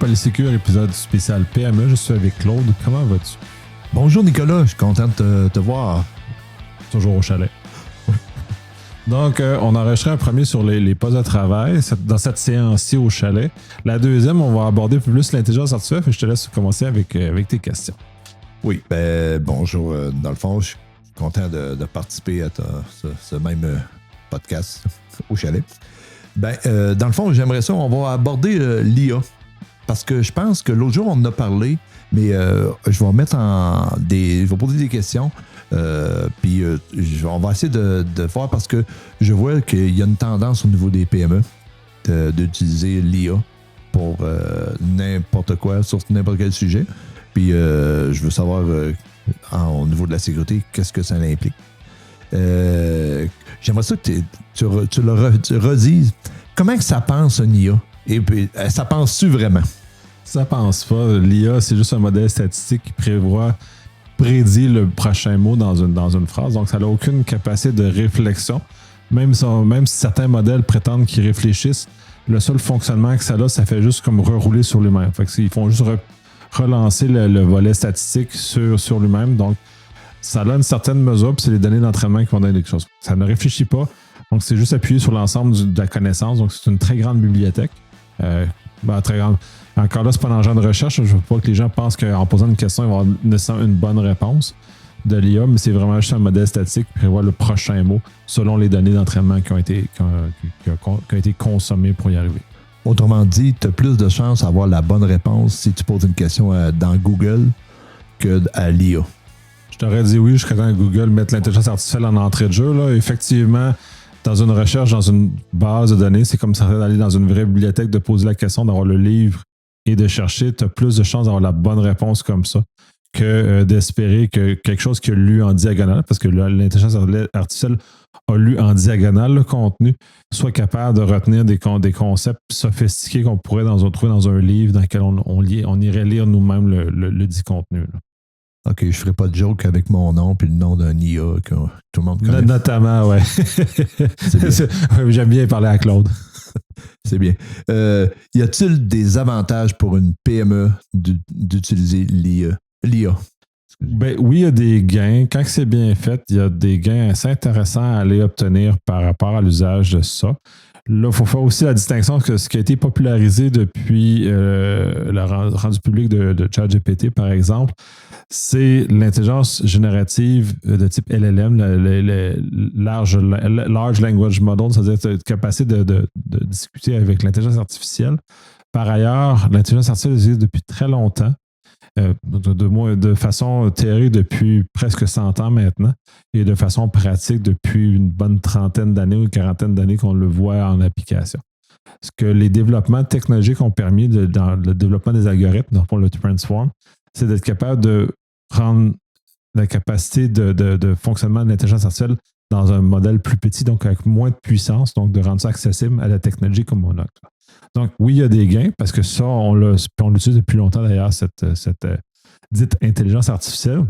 Polysécure, épisode spécial PME. Je suis avec Claude. Comment vas-tu? Bonjour Nicolas, je suis content de te voir. Toujours au chalet. Donc, on a enregistré un premier sur les postes de travail dans cette séance-ci au chalet. La deuxième, on va aborder plus l'intelligence artificielle. Je te laisse commencer avec tes questions. Oui, bonjour. Dans le fond, je suis content de participer à ce même podcast au chalet. Dans le fond, j'aimerais ça, on va aborder l'IA. Parce que je pense que l'autre jour, on en a parlé, mais je vais mettre je vais poser des questions. Puis on va essayer de voir parce que je vois qu'il y a une tendance au niveau des PME d'utiliser l'IA pour n'importe quoi, sur n'importe quel sujet. Puis je veux savoir au niveau de la sécurité, qu'est-ce que ça implique. J'aimerais ça que tu le redises. Comment que ça pense une IA? Et puis, ça pense-tu vraiment? Ça pense pas. L'IA, c'est juste un modèle statistique qui prédit le prochain mot dans une phrase. Donc, ça n'a aucune capacité de réflexion. Même si certains modèles prétendent qu'ils réfléchissent, le seul fonctionnement que ça a, ça fait juste comme rerouler sur lui-même. Fait qu'ils font juste relancer le volet statistique sur lui-même. Donc, ça a une certaine mesure, puis c'est les données d'entraînement qui vont donner quelque chose. Ça ne réfléchit pas. Donc, c'est juste appuyé sur l'ensemble de la connaissance. Donc, c'est une très grande bibliothèque. Très grande. Encore là, c'est pas un engin de recherche. Je veux pas que les gens pensent qu'en posant une question, ils vont avoir nécessairement une bonne réponse de l'IA, mais c'est vraiment juste un modèle statique qui prévoit le prochain mot selon les données d'entraînement qui ont été consommées pour y arriver. Autrement dit, tu as plus de chances d'avoir la bonne réponse si tu poses une question dans Google que à l'IA. Je t'aurais dit oui jusqu'à temps que Google mette l'intelligence artificielle en entrée de jeu. Là. Effectivement, dans une recherche, dans une base de données, c'est comme ça d'aller dans une vraie bibliothèque, de poser la question, d'avoir le livre et de chercher. Tu as plus de chances d'avoir la bonne réponse comme ça que d'espérer que quelque chose qui a lu en diagonale, parce que l'intelligence artificielle a lu en diagonale le contenu, soit capable de retenir des concepts sophistiqués qu'on pourrait trouver dans un livre dans lequel on irait lire nous-mêmes le dit contenu. Là. OK, je ne ferai pas de joke avec mon nom puis le nom d'un IA que tout le monde connaît. Notamment, oui. J'aime bien parler à Claude. C'est bien. Y a-t-il des avantages pour une PME d'utiliser l'IA? Oui, il y a des gains. Quand c'est bien fait, il y a des gains assez intéressants à aller obtenir par rapport à l'usage de ça. Là, il faut faire aussi la distinction que ce qui a été popularisé depuis le rendu public de ChatGPT, par exemple, c'est l'intelligence générative de type LLM, Large Language Model, c'est-à-dire cette capacité de discuter avec l'intelligence artificielle. Par ailleurs, l'intelligence artificielle existe depuis très longtemps, de façon théorique depuis presque 100 ans maintenant, et de façon pratique depuis une bonne trentaine d'années ou une quarantaine d'années qu'on le voit en application. Ce que les développements technologiques ont permis dans le développement des algorithmes, dans le Transform, c'est d'être capable de rendre la capacité de fonctionnement de l'intelligence artificielle dans un modèle plus petit, donc avec moins de puissance, donc de rendre ça accessible à la technologie comme on a. Donc, oui, il y a des gains, parce que ça, on l'utilise depuis longtemps d'ailleurs, cette dite intelligence artificielle,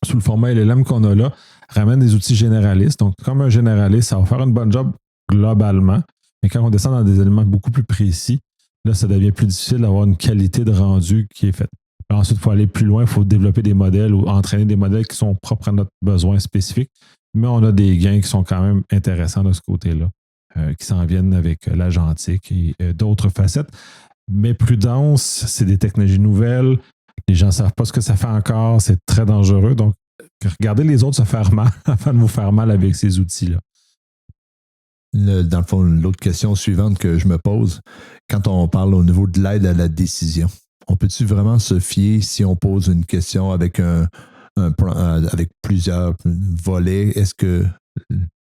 sous le format LLM qu'on a là, ramène des outils généralistes. Donc, comme un généraliste, ça va faire une bonne job globalement, mais quand on descend dans des éléments beaucoup plus précis, là, ça devient plus difficile d'avoir une qualité de rendu qui est faite. Ensuite, il faut aller plus loin, il faut développer des modèles ou entraîner des modèles qui sont propres à notre besoin spécifique, mais on a des gains qui sont quand même intéressants de ce côté-là, qui s'en viennent avec l'agentique et d'autres facettes. Mais prudence, c'est des technologies nouvelles, les gens ne savent pas ce que ça fait encore, c'est très dangereux, donc regardez les autres se faire mal avant de vous faire mal avec ces outils-là. Dans le fond, l'autre question suivante que je me pose, quand on parle au niveau de l'aide à la décision, on peut-tu vraiment se fier si on pose une question avec avec plusieurs volets? Est-ce que...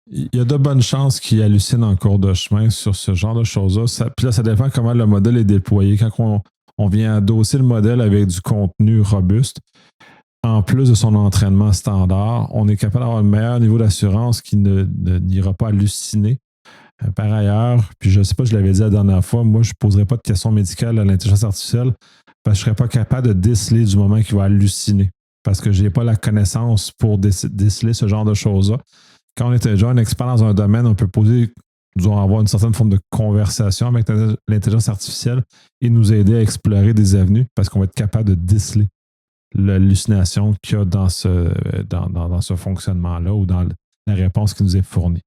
Il y a de bonnes chances qu'ils hallucinent en cours de chemin sur ce genre de choses-là. Puis là, ça dépend comment le modèle est déployé. Quand on vient adosser le modèle avec du contenu robuste, en plus de son entraînement standard, on est capable d'avoir un meilleur niveau d'assurance qui n'ira pas halluciner. Par ailleurs, puis je ne sais pas, je l'avais dit la dernière fois, moi, je ne poserai pas de questions médicales à l'intelligence artificielle parce que je ne serais pas capable de déceler du moment qu'il va halluciner. Parce que je n'ai pas la connaissance pour déceler ce genre de choses-là. Quand on est déjà un expert dans un domaine, on peut poser nous allons avoir une certaine forme de conversation avec l'intelligence artificielle et nous aider à explorer des avenues parce qu'on va être capable de déceler l'hallucination qu'il y a dans ce fonctionnement-là ou dans la réponse qui nous est fournie.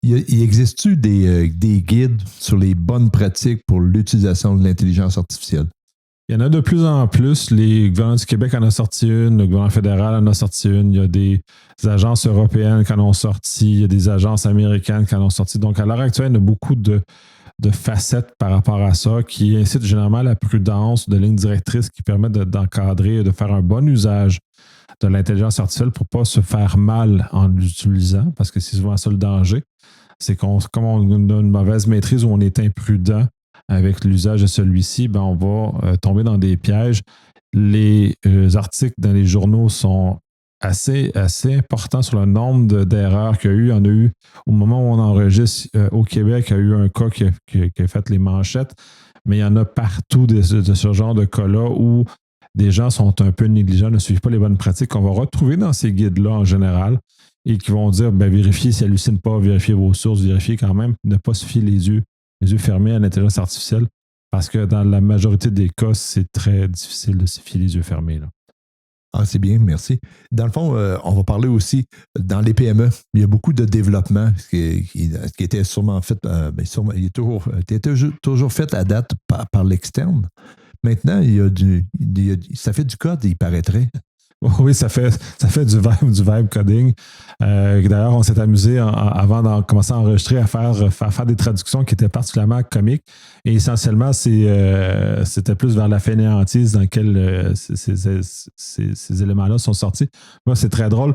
Il existe-tu des guides sur les bonnes pratiques pour l'utilisation de l'intelligence artificielle? Il y en a de plus en plus. Les gouvernements du Québec en ont sorti une, le gouvernement fédéral en a sorti une. Il y a des agences européennes qui en ont sorti, il y a des agences américaines qui en ont sorti. Donc, à l'heure actuelle, il y a beaucoup de facettes par rapport à ça qui incitent généralement à la prudence, de lignes directrices qui permettent d'encadrer, de faire un bon usage de l'intelligence artificielle pour ne pas se faire mal en l'utilisant, parce que c'est souvent ça le danger. C'est comme on a une mauvaise maîtrise ou on est imprudent avec l'usage de celui-ci, ben on va tomber dans des pièges. Les articles dans les journaux sont assez importants sur le nombre d'erreurs qu'il y a eu. Il y en a eu au moment où on enregistre au Québec, il y a eu un cas qui a fait les manchettes, mais il y en a partout de ce genre de cas-là où des gens sont un peu négligents, ne suivent pas les bonnes pratiques qu'on va retrouver dans ces guides-là en général et qui vont dire vérifiez si elle hallucine pas, vérifiez vos sources, vérifiez quand même, ne pas se fier les yeux fermés à l'intelligence artificielle parce que dans la majorité des cas, c'est très difficile de se fier les yeux fermés. Là. Ah, c'est bien, merci. Dans le fond, on va parler aussi dans les PME. Il y a beaucoup de développement qui était sûrement fait, il était toujours fait à date par l'externe. Maintenant, ça fait du code, il paraîtrait. Oui, ça fait du vibe coding. D'ailleurs, on s'est amusé avant de commencer à enregistrer à faire des traductions qui étaient particulièrement comiques. Et essentiellement, c'était plus vers la fainéantise dans laquelle ces éléments-là sont sortis. Moi, c'est très drôle.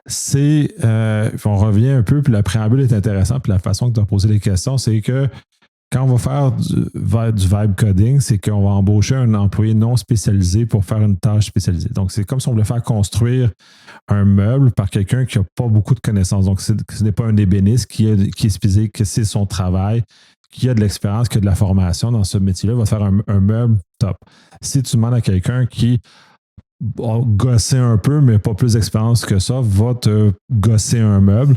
On revient un peu, puis le préambule est intéressant, puis la façon que tu as posé les questions, c'est que quand on va faire du vibe coding, c'est qu'on va embaucher un employé non spécialisé pour faire une tâche spécialisée. Donc, c'est comme si on voulait faire construire un meuble par quelqu'un qui n'a pas beaucoup de connaissances. Donc, ce n'est pas un ébéniste qui est spécialisé, que c'est son travail, qui a de l'expérience, qui a de la formation dans ce métier-là, va faire un meuble top. Si tu demandes à quelqu'un qui a gossé un peu, mais pas plus d'expérience que ça, va te gosser un meuble.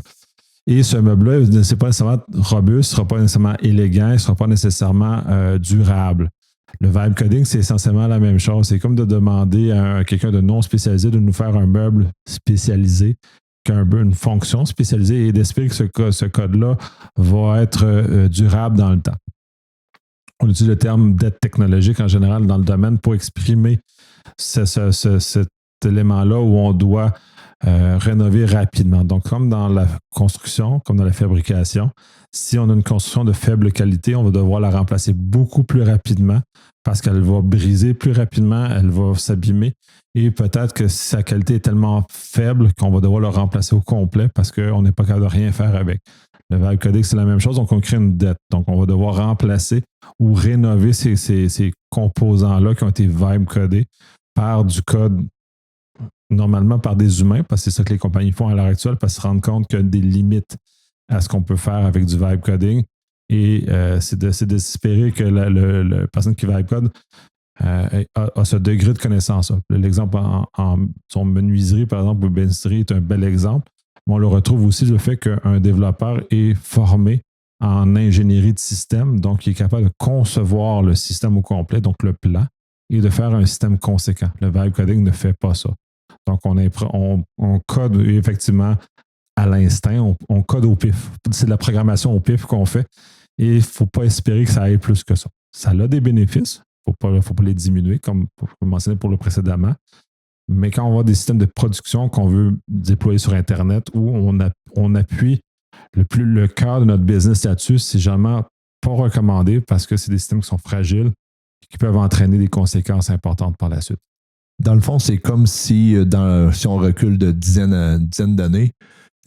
Et ce meuble-là, il ne sera pas nécessairement robuste, il ne sera pas nécessairement élégant, il ne sera pas nécessairement durable. Le vibe coding, c'est essentiellement la même chose. C'est comme de demander à quelqu'un de non spécialisé de nous faire un meuble spécialisé, une fonction spécialisée et d'espérer que ce code-là va être durable dans le temps. On utilise le terme dette technologique en général dans le domaine pour exprimer cet élément-là où on doit rénover rapidement. Donc, comme dans la construction, comme dans la fabrication, si on a une construction de faible qualité, on va devoir la remplacer beaucoup plus rapidement parce qu'elle va briser plus rapidement, elle va s'abîmer et peut-être que sa qualité est tellement faible qu'on va devoir le remplacer au complet parce qu'on n'est pas capable de rien faire avec. Le vibe coding, c'est la même chose, donc on crée une dette. Donc, on va devoir remplacer ou rénover ces composants-là qui ont été vibe codés par du code normalement par des humains, parce que c'est ça que les compagnies font à l'heure actuelle, parce qu'ils se rendent compte qu'il y a des limites à ce qu'on peut faire avec du vibe coding. Et c'est d'espérer que la personne qui vibe code a ce degré de connaissance. L'exemple en son menuiserie, par exemple, ou bénisterie est un bel exemple. Mais on le retrouve aussi le fait qu'un développeur est formé en ingénierie de système, donc il est capable de concevoir le système au complet, donc le plan, et de faire un système conséquent. Le vibe coding ne fait pas ça. Donc, on code effectivement à l'instinct, on code au pif. C'est de la programmation au pif qu'on fait et il ne faut pas espérer que ça aille plus que ça. Ça a des bénéfices, il ne faut pas les diminuer, comme je mentionnais pour le précédemment. Mais quand on voit des systèmes de production qu'on veut déployer sur Internet où on appuie le cœur de notre business là-dessus, c'est jamais pas recommandé parce que c'est des systèmes qui sont fragiles et qui peuvent entraîner des conséquences importantes par la suite. Dans le fond, c'est comme si on recule de dizaines d'années,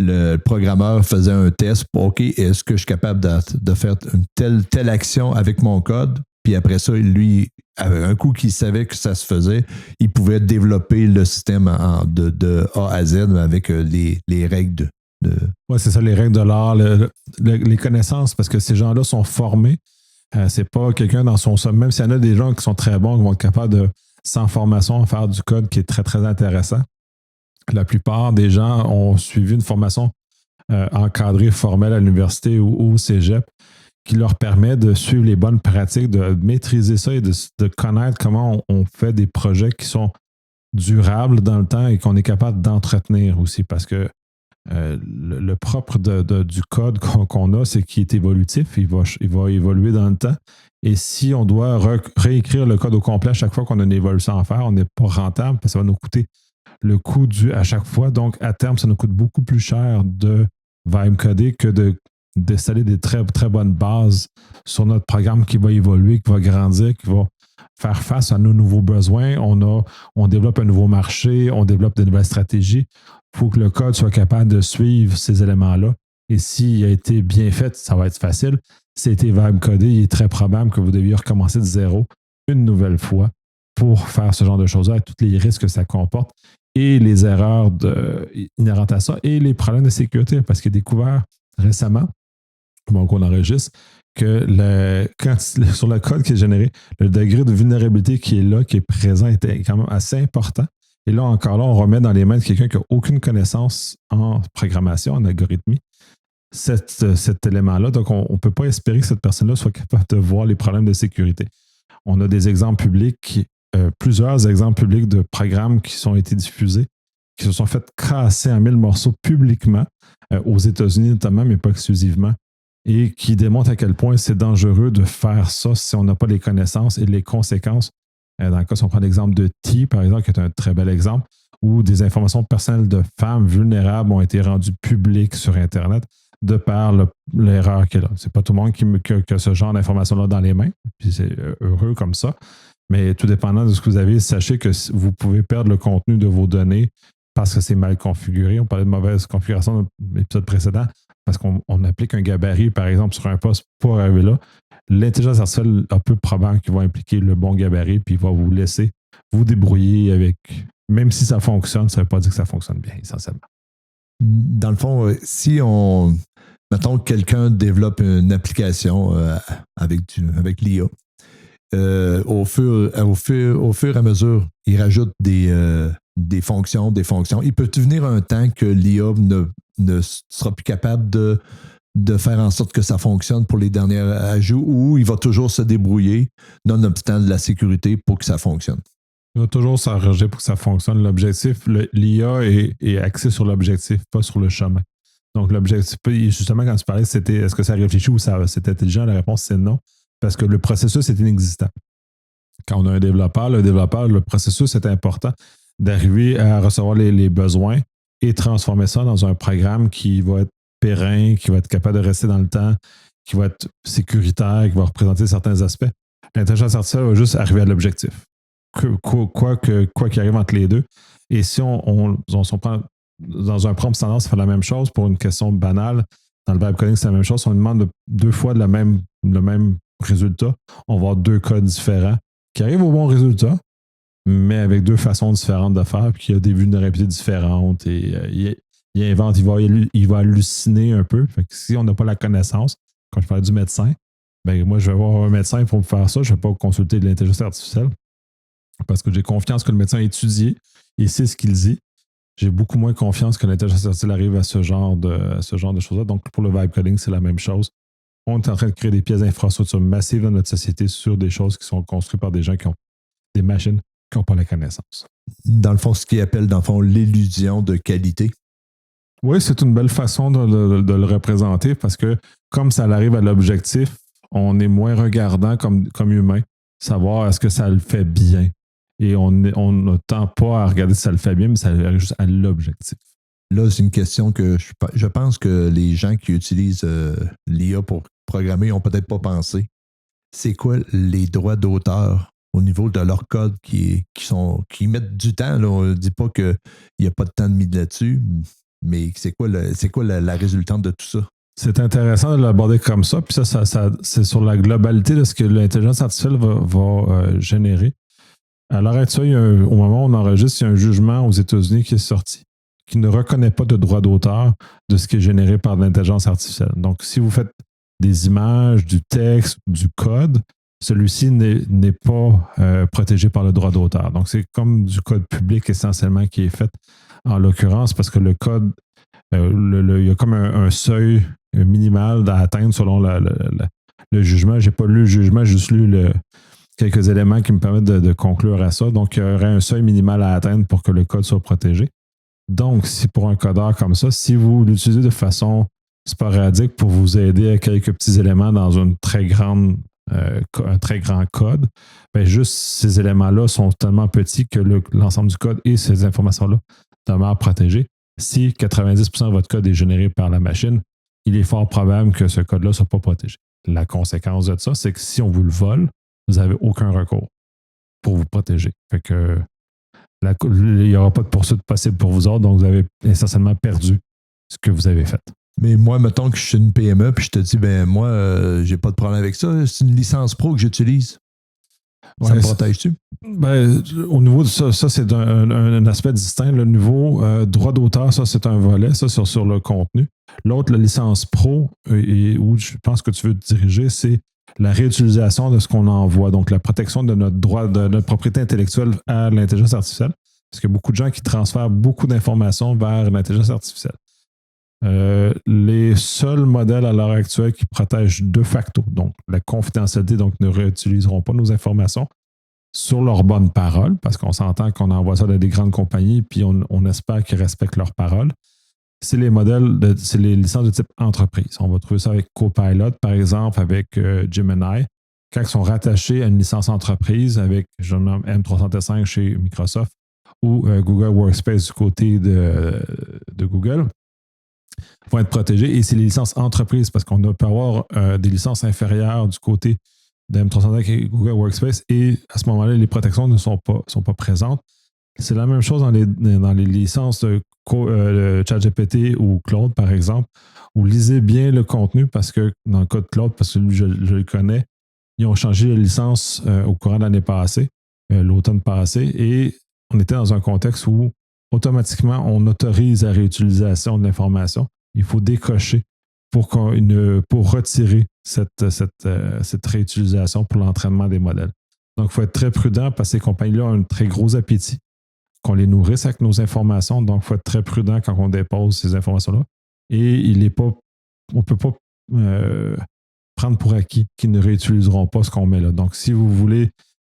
le programmeur faisait un test pour OK, est-ce que je suis capable de faire une telle action avec mon code? Puis après ça, lui, un coup qu'il savait que ça se faisait, il pouvait développer le système de A à Z avec les règles Oui, c'est ça, les règles de l'art, les connaissances, parce que ces gens-là sont formés. C'est pas quelqu'un dans son sommet. Même s'il y en a des gens qui sont très bons, qui vont être capables de, sans formation, faire du code qui est très, très intéressant. La plupart des gens ont suivi une formation encadrés, formels à l'université ou au cégep, qui leur permet de suivre les bonnes pratiques, de maîtriser ça et de connaître comment on fait des projets qui sont durables dans le temps et qu'on est capable d'entretenir aussi. Parce que le propre du code qu'on a, c'est qu'il est évolutif, il va évoluer dans le temps. Et si on doit réécrire le code au complet à chaque fois qu'on a une évolution à faire, on n'est pas rentable parce que ça va nous coûter le coût dû à chaque fois. Donc, à terme, ça nous coûte beaucoup plus cher de vibe coder que d'installer des très, très bonnes bases sur notre programme qui va évoluer, qui va grandir, qui va faire face à nos nouveaux besoins. On développe un nouveau marché, on développe de nouvelles stratégies. Il faut que le code soit capable de suivre ces éléments-là. Et s'il a été bien fait, ça va être facile. S'il a été vibe codé, il est très probable que vous deviez recommencer de zéro une nouvelle fois pour faire ce genre de choses-là, avec tous les risques que ça comporte et les erreurs inhérentes à ça et les problèmes de sécurité. Parce qu'il est découvert récemment, donc on enregistre, que sur le code qui est généré, le degré de vulnérabilité qui est là, qui est présent, est quand même assez important. Et là, encore là, on remet dans les mains de quelqu'un qui n'a aucune connaissance en programmation, en algorithmie, cet élément-là. Donc, on ne peut pas espérer que cette personne-là soit capable de voir les problèmes de sécurité. On a des exemples publics, plusieurs exemples publics de programmes qui ont été diffusés, qui se sont fait casser en 1000 morceaux publiquement, aux États-Unis notamment, mais pas exclusivement, et qui démontrent à quel point c'est dangereux de faire ça si on n'a pas les connaissances et les conséquences. Dans le cas, si on prend l'exemple de T, par exemple, qui est un très bel exemple, où des informations personnelles de femmes vulnérables ont été rendues publiques sur Internet de par l'erreur qu'elle a. C'est pas tout le monde qui a ce genre d'informations-là dans les mains, puis c'est heureux comme ça. Mais tout dépendant de ce que vous avez, sachez que vous pouvez perdre le contenu de vos données parce que c'est mal configuré. On parlait de mauvaise configuration dans l'épisode précédent, parce qu'on applique un gabarit, par exemple, sur un poste pour arriver là. L'intelligence artificielle a peu probable qu'il va impliquer le bon gabarit, puis il va vous laisser vous débrouiller avec. Même si ça fonctionne, ça ne veut pas dire que ça fonctionne bien, essentiellement. Dans le fond, si mettons que quelqu'un développe une application avec l'IA, au fur et à mesure, il rajoute des fonctions. Il peut devenir un temps que l'IA ne sera plus capable de faire en sorte que ça fonctionne pour les derniers ajouts, ou il va toujours se débrouiller, nonobstant de la sécurité, pour que ça fonctionne. Il va toujours s'arranger pour que ça fonctionne. L'objectif, l'IA est axé sur l'objectif, pas sur le chemin. Donc, l'objectif, justement, quand tu parlais, c'était est-ce que ça réfléchit ou c'est intelligent? La réponse, c'est non, parce que le processus est inexistant. Quand on a un développeur, le processus est important d'arriver à recevoir les besoins et transformer ça dans un programme qui va être pérenne, qui va être capable de rester dans le temps, qui va être sécuritaire, qui va représenter certains aspects. L'intelligence artificielle va juste arriver à l'objectif. Quoi qu'il arrive entre les deux. Et si on prend dans un prompt standard, ça fait la même chose pour une question banale. Dans le vibe coding, c'est la même chose. Si on demande deux fois le même résultat, on va avoir deux codes différents qui arrivent au bon résultat, mais avec deux façons différentes de faire, puis il y a des vulnérabilités différentes et il invente, il va halluciner un peu. Fait que si on n'a pas la connaissance, quand je parlais du médecin, ben moi, je vais voir un médecin pour me faire ça. Je ne vais pas consulter de l'intelligence artificielle parce que j'ai confiance que le médecin a étudié et sait ce qu'il dit. J'ai beaucoup moins confiance que l'intelligence artificielle arrive à ce genre de choses-là. Donc, pour le vibe coding, c'est la même chose. On est en train de créer des pièces d'infrastructure massives dans notre société sur des choses qui sont construites par des gens qui ont des machines qui n'ont pas la connaissance. Dans le fond, ce qu'ils appellent, dans le fond, l'illusion de qualité. Oui, c'est une belle façon de le représenter parce que comme ça arrive à l'objectif, on est moins regardant comme humain, savoir est-ce que ça le fait bien. Et on ne tend pas à regarder si ça le fait bien, mais ça arrive juste à l'objectif. Là, c'est une question que je pense que les gens qui utilisent l'IA pour programmer n'ont peut-être pas pensé. C'est quoi les droits d'auteur au niveau de leur code qui mettent du temps? Là, on ne dit pas qu'il n'y a pas de temps de mis là-dessus, mais c'est quoi la résultante de tout ça? C'est intéressant de l'aborder comme ça. Puis ça c'est sur la globalité de ce que l'intelligence artificielle va générer. À l'heure actuelle, au moment où on enregistre, il y a un jugement aux États-Unis qui est sorti, qui ne reconnaît pas de droit d'auteur de ce qui est généré par l'intelligence artificielle. Donc, si vous faites des images, du texte, du code, celui-ci n'est pas protégé par le droit d'auteur. Donc, c'est comme du code public essentiellement qui est fait en l'occurrence parce que le code Il y a comme un seuil minimal à atteindre selon le jugement. Je n'ai pas lu le jugement, j'ai juste lu quelques éléments qui me permettent de conclure à ça. Donc, il y aurait un seuil minimal à atteindre pour que le code soit protégé. Donc, si pour un codeur comme ça, si vous l'utilisez de façon sporadique pour vous aider à quelques petits éléments dans un très grand code, bien, juste ces éléments-là sont tellement petits que l'ensemble du code et ces informations-là demeurent protégées. Si 90% de votre code est généré par la machine, il est fort probable que ce code-là ne soit pas protégé. La conséquence de ça, c'est que si on vous le vole, vous n'avez aucun recours pour vous protéger. Fait que il n'y aura pas de poursuite possible pour vous autres, donc vous avez essentiellement perdu ce que vous avez fait. Mais moi, mettons que je suis une PME, puis je te dis, ben moi, j'ai pas de problème avec ça. C'est une licence pro que j'utilise. Ça me protège-tu? Ben, au niveau de ça, c'est un aspect distinct. Le niveau droit d'auteur, ça, c'est un volet, ça, sur le contenu. L'autre, la licence pro, où je pense que tu veux te diriger, c'est la réutilisation de ce qu'on envoie. Donc, la protection de notre droit, de notre propriété intellectuelle à l'intelligence artificielle. Parce qu'il y a beaucoup de gens qui transfèrent beaucoup d'informations vers l'intelligence artificielle. Les seuls modèles à l'heure actuelle qui protègent de facto, donc la confidentialité, donc ne réutiliseront pas nos informations sur leur bonne parole, parce qu'on s'entend qu'on envoie ça dans des grandes compagnies, puis on espère qu'ils respectent leurs paroles. C'est les modèles, c'est les licences de type entreprise. On va trouver ça avec Copilot, par exemple, avec Gemini. Quand ils sont rattachés à une licence entreprise avec, je nomme M365 chez Microsoft ou Google Workspace du côté de Google, vont être protégés. Et c'est les licences entreprises parce qu'on peut avoir des licences inférieures du côté de M365 et Google Workspace et à ce moment-là, les protections ne sont pas présentes. C'est la même chose dans les licences de ChatGPT ou Claude, par exemple, où lisez bien le contenu parce que dans le cas de Claude, parce que je le connais, ils ont changé la licence au courant de l'année passée, l'automne passé, et on était dans un contexte où automatiquement, on autorise la réutilisation de l'information. Il faut décocher pour retirer cette réutilisation pour l'entraînement des modèles. Donc, il faut être très prudent parce que ces compagnies-là ont un très gros appétit qu'on les nourrisse avec nos informations. Donc, il faut être très prudent quand on dépose ces informations-là. Et on ne peut pas prendre pour acquis qu'ils ne réutiliseront pas ce qu'on met là. Donc, si vous voulez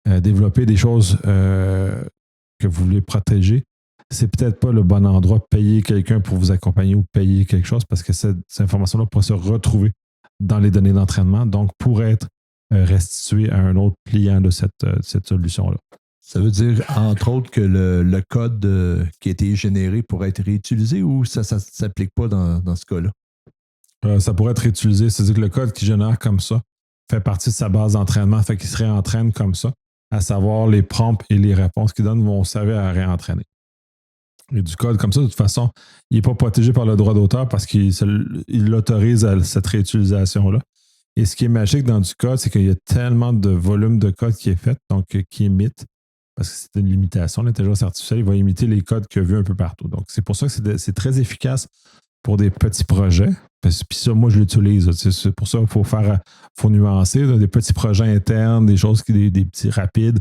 développer des choses que vous voulez protéger, c'est peut-être pas le bon endroit de payer quelqu'un pour vous accompagner ou payer quelque chose parce que cette information-là pourrait se retrouver dans les données d'entraînement, donc pourrait être restituée à un autre client de cette solution-là. Ça veut dire, entre autres, que le code qui a été généré pourrait être réutilisé ou ça ne s'applique pas dans ce cas-là? Ça pourrait être réutilisé. C'est-à-dire que le code qui génère comme ça fait partie de sa base d'entraînement, fait qu'il se réentraîne comme ça, à savoir les prompts et les réponses qu'il donne vont servir à réentraîner. Et du code comme ça, de toute façon, il n'est pas protégé par le droit d'auteur parce qu'il l'autorise à cette réutilisation-là. Et ce qui est magique dans du code, c'est qu'il y a tellement de volume de code qui est fait, donc qui imite, parce que c'est une limitation. L'intelligence artificielle, il va imiter les codes qu'il a vus un peu partout. Donc, c'est pour ça que c'est très efficace pour des petits projets. Puis ça, moi, je l'utilise. C'est pour ça qu'il faut nuancer. Des petits projets internes, des choses, des petits rapides,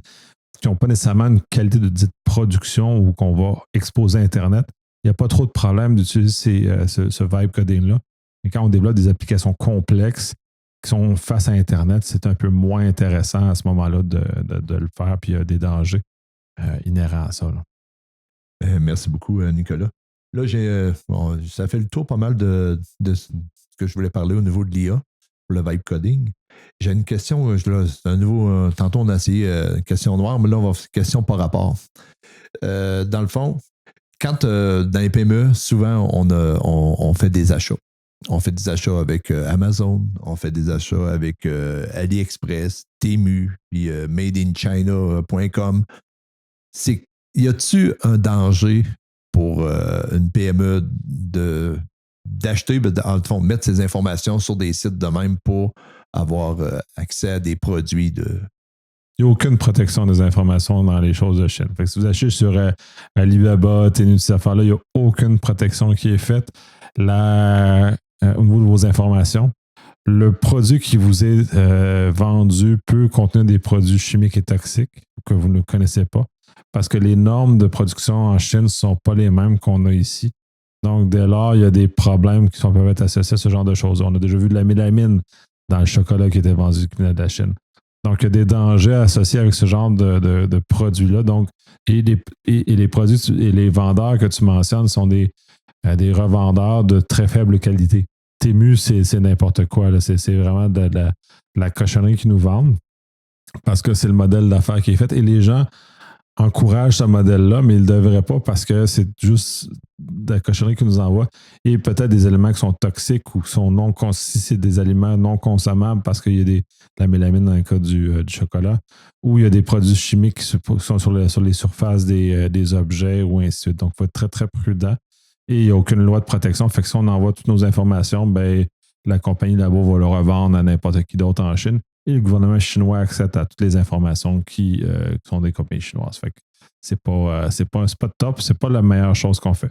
qui n'ont pas nécessairement une qualité de dite production ou qu'on va exposer à Internet. Il n'y a pas trop de problème d'utiliser ce vibe coding-là. Mais quand on développe des applications complexes qui sont face à Internet, c'est un peu moins intéressant à ce moment-là de le faire, puis il y a des dangers inhérents à ça. Merci beaucoup, Nicolas. Là, ça fait le tour pas mal de ce que je voulais parler au niveau de l'IA, pour le vibe coding. J'ai une question, c'est un nouveau, tantôt on a essayé question noire, mais là on va faire question par rapport. Dans le fond, quand dans les PME, souvent on fait des achats. On fait des achats avec Amazon, on fait des achats avec AliExpress, Temu, puis madeinchina.com. Y a-t-il un danger pour une PME d'acheter, dans le fond, mettre ces informations sur des sites de même pour avoir accès à des produits de... Il n'y a aucune protection des informations dans les choses de Chine. Fait que si vous achetez sur Alibaba, Temu, ces affaires-là, il n'y a aucune protection qui est faite. Au niveau de vos informations, le produit qui vous est vendu peut contenir des produits chimiques et toxiques que vous ne connaissez pas parce que les normes de production en Chine ne sont pas les mêmes qu'on a ici. Donc, dès lors, il y a des problèmes qui peuvent être associés à ce genre de choses. On a déjà vu de la mélamine dans le chocolat qui était vendu qui venait de la Chine. Donc, il y a des dangers associés avec ce genre de produits-là. Donc, et les produits et les vendeurs que tu mentionnes sont des revendeurs de très faible qualité. Temu, c'est n'importe quoi. Là. C'est vraiment de la cochonnerie qu'ils nous vendent parce que c'est le modèle d'affaires qui est fait. Et les gens encouragent ce modèle-là, mais ils ne le devraient pas parce que c'est juste de la cochonnerie qu'ils nous envoient. Et peut-être des éléments qui sont toxiques ou qui sont si c'est des aliments non consommables parce qu'il y a de la mélamine dans le cas du chocolat, ou il y a des produits chimiques qui sont sur les surfaces des objets ou ainsi de suite. Donc, il faut être très, très prudent. Et il n'y a aucune loi de protection. Fait que si on envoie toutes nos informations, ben, la compagnie là-bas va le revendre à n'importe qui d'autre en Chine. Et le gouvernement chinois accède à toutes les informations qui sont des compagnies chinoises. Fait que c'est pas top, c'est pas la meilleure chose qu'on fait.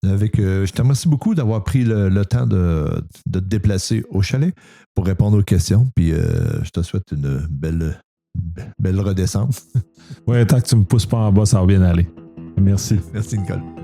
Je te remercie beaucoup d'avoir pris le temps de te déplacer au chalet pour répondre aux questions. Puis je te souhaite une belle redescente. Oui, tant que tu me pousses pas en bas, ça va bien aller. Merci. Merci, Nicole.